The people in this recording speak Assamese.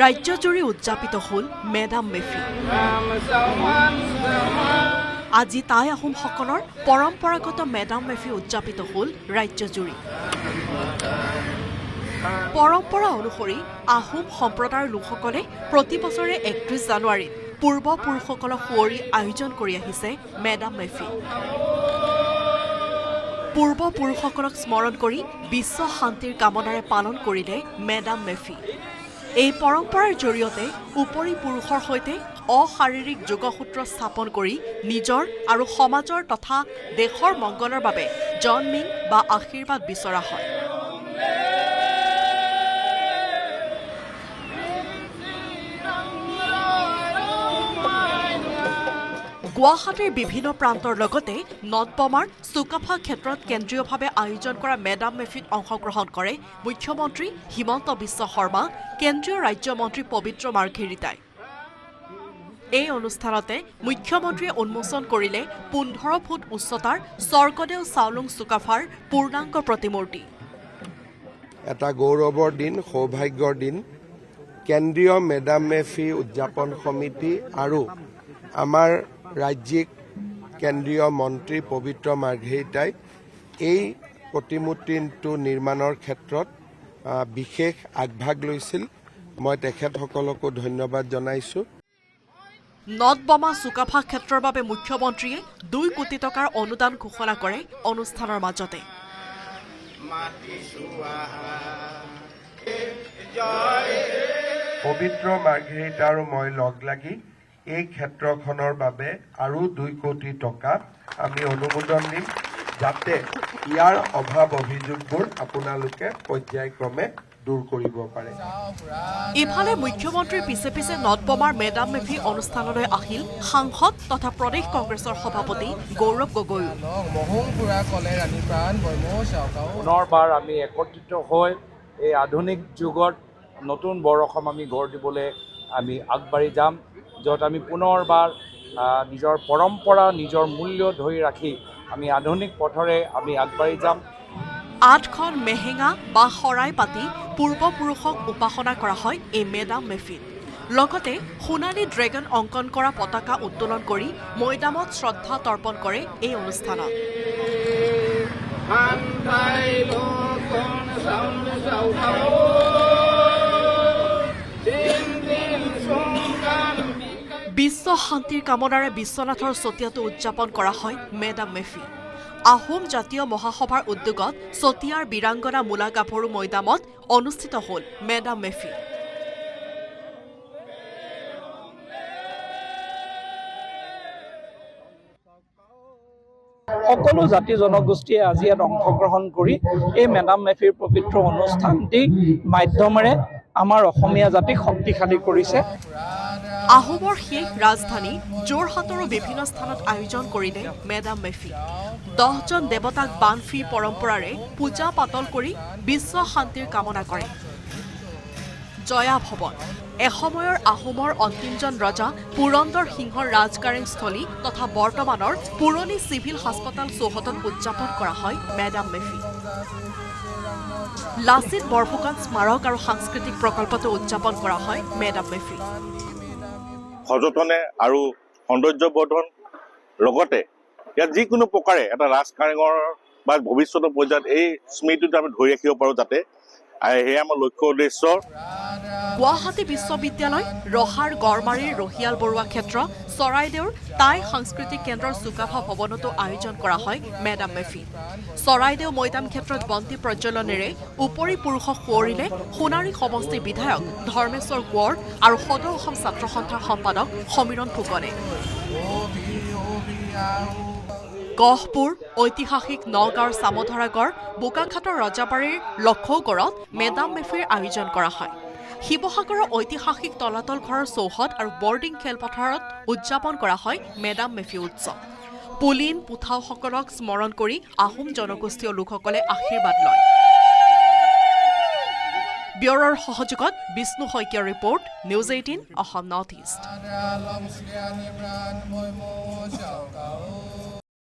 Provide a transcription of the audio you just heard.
ৰাজ্যজুৰি উদযাপিত হ'ল মেডাম মেফি। আজি টাই আহোমসকলৰ পৰম্পৰাগত মেডাম মেফি উদযাপিত হ'ল ৰাজ্যজুৰি। পৰম্পৰা অনুসৰি আহোম সম্প্ৰদায়ৰ লোকসকলে প্ৰতি বছৰে ৩১ জানুৱাৰীত পূৰ্বপুৰুষসকলক সুঁৱৰি আয়োজন কৰি আহিছে মেডাম মেফি। পূৰ্বপুৰুষসকলক স্মৰণ কৰি বিশ্ব শান্তিৰ কামনাৰে পালন কৰিলে মেডাম মেফি। এই পৰম্পৰাৰ জৰিয়তে উপৰি পুৰুষৰ সৈতে অশাৰীৰিক যোগসূত্ৰ স্থাপন কৰি নিজৰ আৰু সমাজৰ তথা দেশৰ মংগলৰ বাবে জন্মিং বা আশীৰ্বাদ বিচৰা হয়। গুৱাহাটীৰ বিভিন্ন প্ৰান্তৰ লগতে নটবমাৰ চুকাফা ক্ষেত্ৰত কেন্দ্ৰীয়ভাৱে আয়োজন কৰা মেডাম মেফিত অংশগ্ৰহণ কৰে মুখ্যমন্ত্ৰী হিমন্ত বিশ্ব শৰ্মা, কেন্দ্ৰীয় ৰাজ্যমন্ত্ৰী পবিত্ৰ মাৰ্ঘেৰিটাই। এই অনুষ্ঠানতে মুখ্যমন্ত্ৰীয়ে উন্মোচন কৰিলে ১৫ ফুট উচ্চতাৰ স্বৰ্গদেউ চাওলুং চুকাফাৰ পূৰ্ণাংগ প্ৰতিমূৰ্তি। এটা গৌৰৱৰ দিন, সৌভাগ্যৰ দিন। কেন্দ্ৰীয় মেডাম মেফি উদযাপন সমিতি আৰু আমাৰ ৰাজ্যিক কেন্দ্ৰীয় মন্ত্ৰী পবিত্ৰ মাৰ্ঘেৰিটাই এই প্ৰতিমূৰ্তিটো নিৰ্মাণৰ ক্ষেত্ৰত বিশেষ আগভাগ লৈছিল। মই তেখেতসকলকো ধন্যবাদ জনাইছোঁ। নটবমা চুকাফা ক্ষেত্ৰৰ বাবে মুখ্যমন্ত্ৰীয়ে ২ কোটি টকাৰ অনুদান ঘোষণা কৰে অনুষ্ঠানৰ মাজতে। পবিত্ৰ মাৰ্ঘেৰিটা আৰু মই লগ লাগি এই ক্ষেত্ৰখনৰ বাবে আৰু ২ কোটি টকা আমি অনুমোদন দিম, যাতে ইয়াৰ অভাৱ অভিযোগবোৰ আপোনালোকে পৰ্যায়ক্ৰমে দূৰ কৰিব পাৰে। ইফালে মুখ্যমন্ত্ৰীৰ পিছে পিছে নটবমাৰ মেডাম মেফি অনুষ্ঠানলৈ আহিল সাংসদ তথা প্ৰদেশ কংগ্ৰেছৰ সভাপতি গৌৰৱ গগৈ। পুনৰবাৰ আমি একত্ৰিত হৈ এই আধুনিক যুগত নতুন বৰ অসম আমি গঢ় দিবলৈ আমি আগবাঢ়ি যাম, য'ত আমি পুনৰবাৰ নিজৰ পৰম্পৰা, নিজৰ মূল্য ধৰি ৰাখি আমি আধুনিক পথৰে আমি আগবাঢ়ি যাম। ৮খন মেহেঙা বা শৰাই পাতি পূৰ্বপুৰুষক উপাসনা কৰা হয় এই মেডাম মেফিত। লগতে সোণালী ড্ৰেগন অংকন কৰা পতাকা উত্তোলন কৰি মৈদামত শ্ৰদ্ধা তৰ্পণ কৰে এই অনুষ্ঠানত। বিশ্ব শান্তিৰ কামনাৰে বিশ্বনাথৰ চতিয়াতো উদযাপন কৰা হয় মেডাম মেফি। আহোম জাতীয় মহাসভাৰ উদ্যোগত চতিয়াৰ বীৰাংগনা মূলা গাভৰু মৈদামত অনুষ্ঠিত হ'ল মেডাম মেফি। সকলো জাতি জনগোষ্ঠীয়ে আজি ইয়াত অংশগ্ৰহণ কৰি এই মেডাম মেফিৰ পবিত্ৰ অনুষ্ঠানটি মাধ্যমেৰে আমাৰ অসমীয়া জাতিক শক্তিশালী কৰিছে। আহোমৰ শেষ ৰাজধানী যোৰহাটৰো বিভিন্ন স্থানত আয়োজন কৰিলে মেডাম মেফি। 10জন দেৱতাক বানফি পৰম্পৰাৰে পূজা পাতল কৰি বিশ্ব শান্তিৰ কামনা কৰে। জয়া ভৱন, এসময়ৰ আহোমৰ অন্তিমজন ৰজা পুৰন্দৰ সিংহৰ ৰাজকাৰেংস্থলী তথা বৰ্তমানৰ পুৰণি চিভিল হাস্পতাল চৌহদত উদযাপন কৰা হয় মেডাম মেফি। লাচিত বৰফুকন স্মাৰক আৰু সাংস্কৃতিক প্ৰকল্পতো উদযাপন কৰা হয় মেডাম মেফি। সযতনে আৰু সৌন্দৰ্যবৰ্ধন লগতে ইয়াত যিকোনো প্ৰকাৰে এটা ৰাজকাৰেঙৰ বা ভৱিষ্যতৰ পৰ্যায়ত এই স্মৃতিটো আমি ধৰি ৰাখিব পাৰোঁ, যাতে সেয়া আমাৰ লক্ষ্য উদ্দেশ্য। গুৱাহাটী বিশ্ববিদ্যালয়, ৰহাৰ গড়মাৰীৰ ৰহিয়াল বৰুৱা ক্ষেত্ৰ, চৰাইদেউৰ টাই সাংস্কৃতিক কেন্দ্ৰৰ চুকাফা ভৱনতো আয়োজন কৰা হয় মেডাম মেফি। চৰাইদেউ মৈদাম ক্ষেত্ৰত বন্তি প্ৰজ্বলনেৰে উপৰি পুৰুষক সুঁৱৰিলে সোণাৰী সমষ্টিৰ বিধায়ক ধৰ্মেশ্বৰ কোঁৱৰ আৰু সদৌ অসম ছাত্ৰ সন্থাৰ সম্পাদক সমীৰণ ফুকনে। গহপুৰ, ঐতিহাসিক নগাঁৱৰ চামধৰাগড়, বোকাখাটৰ ৰজাবাৰীৰ লক্ষৌগড়ত মেডাম মেফিৰ আয়োজন কৰা হয়। শিৱসাগৰৰ ঐতিহাসিক তলাতল ঘৰৰ চৌহদ আৰু বৰ্ডিং খেলপথাৰত উদযাপন কৰা হয় মেডাম মেফি উৎসৱ। পুলিন পুথাওসকলক স্মৰণ কৰি আহোম জনগোষ্ঠীয় লোকসকলে আশীৰ্বাদ লয়। ব্যুৰোৰ সহযোগত বিষ্ণু শইকীয়াৰ report, news 18 Assam north east.